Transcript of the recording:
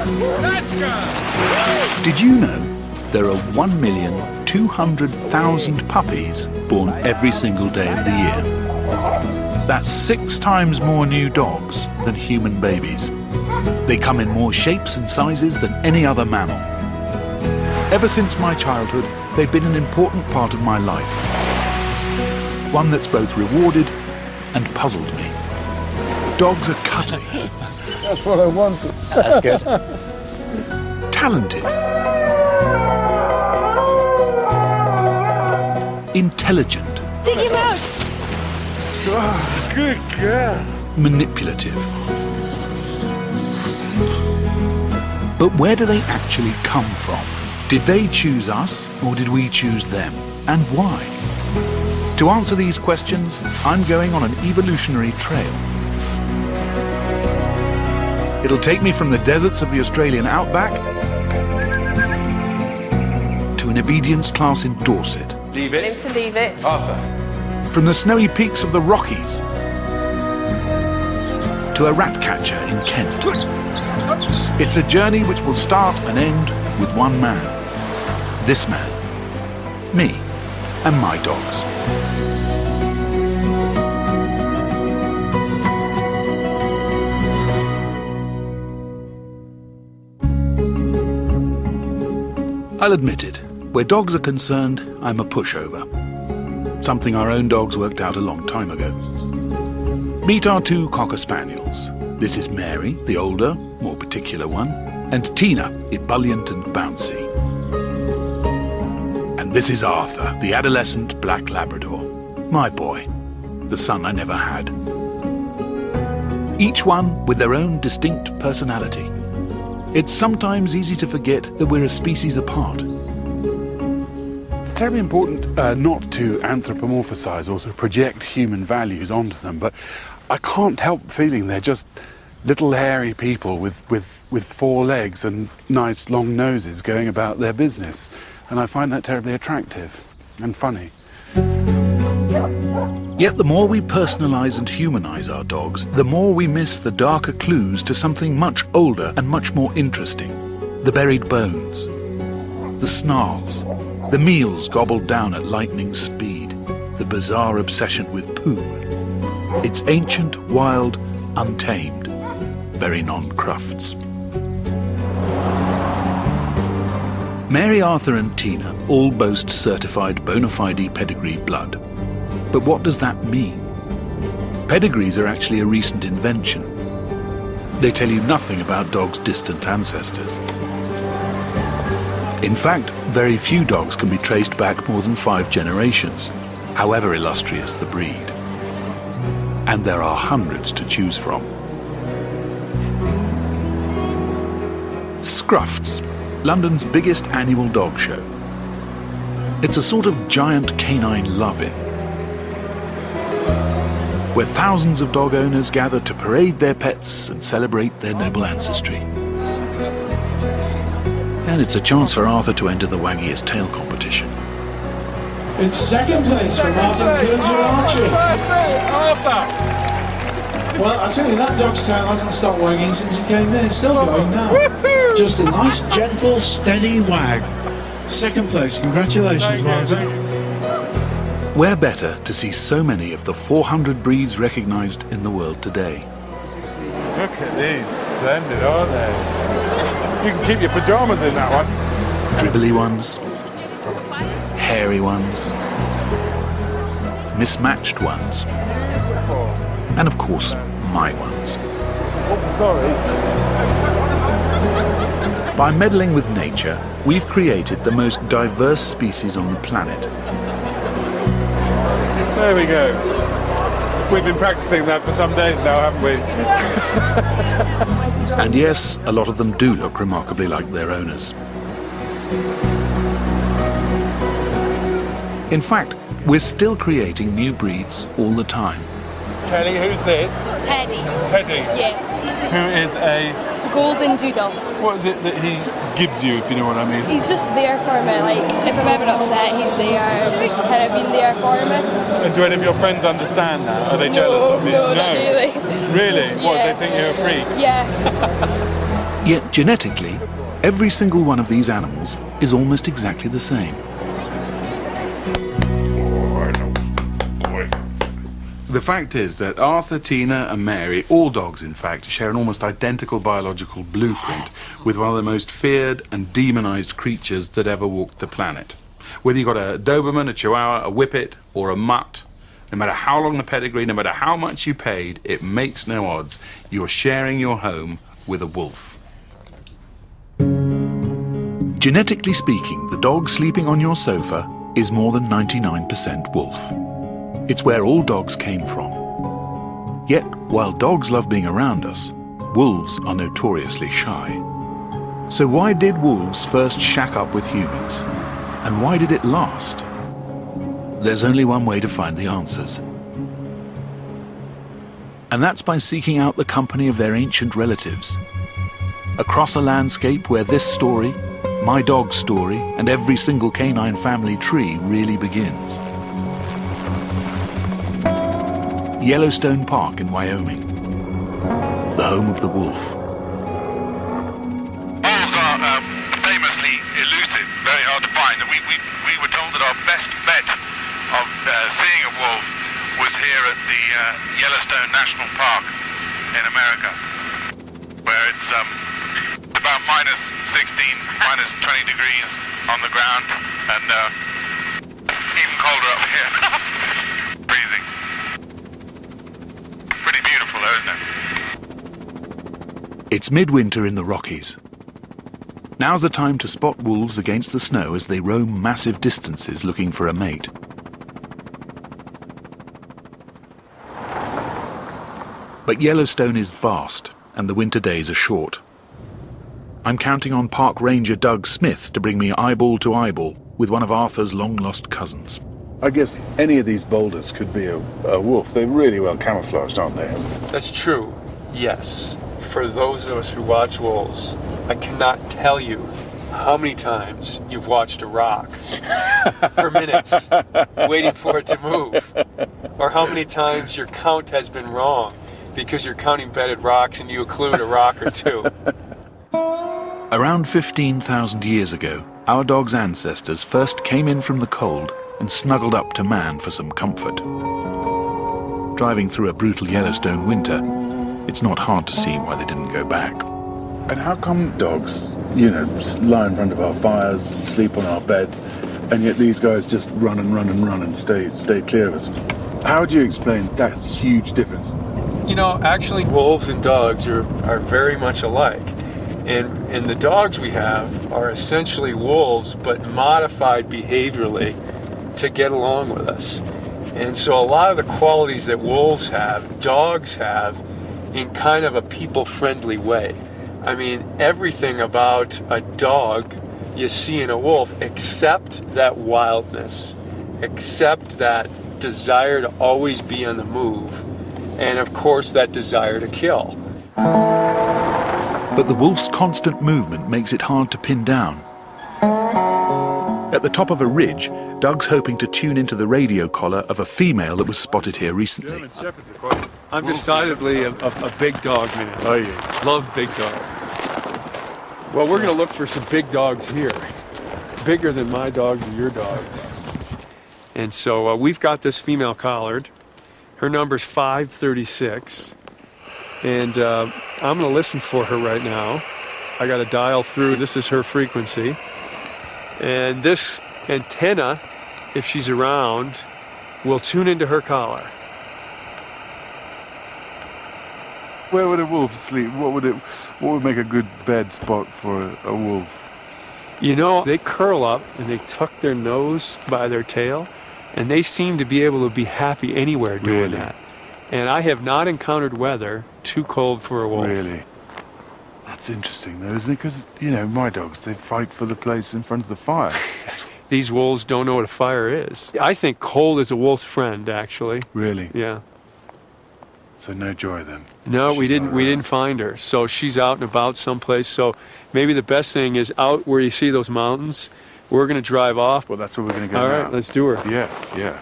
Let's go! Did you know there are 1,200,000 puppies born every single day of the year? That's 6 times more new dogs than human babies. They come in more shapes and sizes than any other mammal. Ever since my childhood, they've been an important part of my life. One that's both rewarded and puzzled me. Dogs are cuddly. That's what I wanted. That's good. Talented. Intelligent. Dig him out! Oh, good girl. Manipulative. But where do they actually come from? Did they choose us, or did we choose them? And why? To answer these questions, I'm going on an evolutionary trail. It'll take me from the deserts of the Australian outback to an obedience class in Dorset. Leave Leave it. to leave it. Arthur. From the snowy peaks of the Rockies to a rat catcher in Kent. It's a journey which will start and end with one man. This man. Me. And my dogs. I'll admit it. Where dogs are concerned, I'm a pushover. Something our own dogs worked out a long time ago. Meet our 2 Cocker Spaniels. This is Mary, the older, more particular one, and Tina, ebullient and bouncy. And this is Arthur, the adolescent black Labrador. My boy, the son I never had. Each one with their own distinct personality. It's sometimes easy to forget that we're a species apart. It's terribly important not to anthropomorphise or sort of project human values onto them, but I can't help feeling they're just little hairy people with 4 legs and nice long noses going about their business. And I find that terribly attractive and funny. Yet the more we personalise and humanise our dogs, the more we miss the darker clues to something much older and much more interesting. The buried bones, the snarls, the meals gobbled down at lightning speed, the bizarre obsession with poo. It's ancient, wild, untamed, very non-crufts. Mary, Arthur and Tina all boast certified bona fide pedigree blood. But what does that mean? Pedigrees are actually a recent invention. They tell you nothing about dogs' distant ancestors. In fact, very few dogs can be traced back more than 5 generations, however illustrious the breed. And there are hundreds to choose from. Scruffts, London's biggest annual dog show. It's a sort of giant canine love-in, where thousands of dog owners gather to parade their pets and celebrate their noble ancestry. And it's a chance for Arthur to enter the waggiest tail competition. It's 2nd place for Martin Clunes with Archie. Arthur! Well, I tell you, that dog's tail hasn't stopped wagging since he came in. It's still going now. Just a nice, gentle, steady wag. 2nd place. Congratulations, Martin. Where better to see so many of the 400 breeds recognised in the world today? Look at these, splendid, aren't they? You can keep your pyjamas in that one. Dribbly ones, hairy ones, mismatched ones, Beautiful. and of course, my ones. Oh, sorry. By meddling with nature, we've created the most diverse species on the planet. There we go. We've been practicing that for some days now, haven't we? And yes, a lot of them do look remarkably like their owners. In fact, we're still creating new breeds all the time. Kelly, who's this? Teddy. Teddy, Yeah. who is a... Golden doodle. What is it that he gives you, if you know what I mean? He's just there for me. Like, if I'm ever upset, he's there. Just kind of been there for me. And do any of your friends understand that? Are they jealous of you? No, not really. Really? What, Yeah. they think you're a freak? Yeah. Yet genetically, every single one of these animals is almost exactly the same. The fact is that Arthur, Tina and Mary, all dogs in fact, share an almost identical biological blueprint with one of the most feared and demonized creatures that ever walked the planet. Whether you've got a Doberman, a Chihuahua, a Whippet or a Mutt, no matter how long the pedigree, no matter how much you paid, it makes no odds. You're sharing your home with a wolf. Genetically speaking, the dog sleeping on your sofa is more than 99% wolf. It's where all dogs came from. Yet, while dogs love being around us, wolves are notoriously shy. So why did wolves first shack up with humans? And why did it last? There's only one way to find the answers. And that's by seeking out the company of their ancient relatives. Across a landscape where this story, my dog's story, and every single canine family tree really begins. Yellowstone Park in Wyoming, the home of the wolf. Wolves are famously elusive, very hard to find. We were told that our best bet of seeing a wolf was here at the Yellowstone National Park in America, where it's about minus 16, minus 20 degrees on the ground, and even colder up here. Freezing. Pretty beautiful, isn't it? It's midwinter in the Rockies. Now's the time to spot wolves against the snow as they roam massive distances looking for a mate. But Yellowstone is vast, and the winter days are short. I'm counting on Park Ranger Doug Smith to bring me eyeball to eyeball with one of Arthur's long-lost cousins. I guess any of these boulders could be a wolf. They're really well camouflaged, aren't they? That's true, yes. For those of us who watch wolves, I cannot tell you how many times you've watched a rock for minutes waiting for it to move, or how many times your count has been wrong because you're counting bedded rocks and you occlude a rock or two. Around 15,000 years ago, our dog's ancestors first came in from the cold and snuggled up to man for some comfort. Driving through a brutal Yellowstone winter, it's not hard to see why they didn't go back. And how come dogs, lie in front of our fires, sleep on our beds, and yet these guys just run and stay clear of us? How do you explain that huge difference? Actually, wolves and dogs are very much alike. And the dogs we have are essentially wolves, but modified behaviorally to get along with us. And so a lot of the qualities that wolves have, dogs have in kind of a people-friendly way. I mean, everything about a dog you see in a wolf, except that wildness, except that desire to always be on the move, and of course that desire to kill. But the wolf's constant movement makes it hard to pin down. At the top of a ridge, Doug's hoping to tune into the radio collar of a female that was spotted here recently. German Shepherds are quite... I'm decidedly a big dog man. Oh, yeah. Love big dogs. Well, we're going to look for some big dogs here. Bigger than my dogs or your dogs. And so we've got this female collared. Her number's 536. And I'm going to listen for her right now. I got to dial through. This is her frequency. And this antenna, if she's around, will tune into her collar. Where would a wolf sleep? What would make a good bed spot for a wolf? They curl up and they tuck their nose by their tail, and they seem to be able to be happy anywhere doing that. And I have not encountered weather too cold for a wolf. Really? That's interesting though, isn't it? Because, my dogs, they fight for the place in front of the fire. These wolves don't know what a fire is. I think cold is a wolf's friend, actually. Really? Yeah. So no joy then? No, we didn't find her. So she's out and about someplace. So maybe the best thing is out where you see those mountains. We're going to drive off. Well, that's where we're going to go now. All now. right, let's do her. Yeah.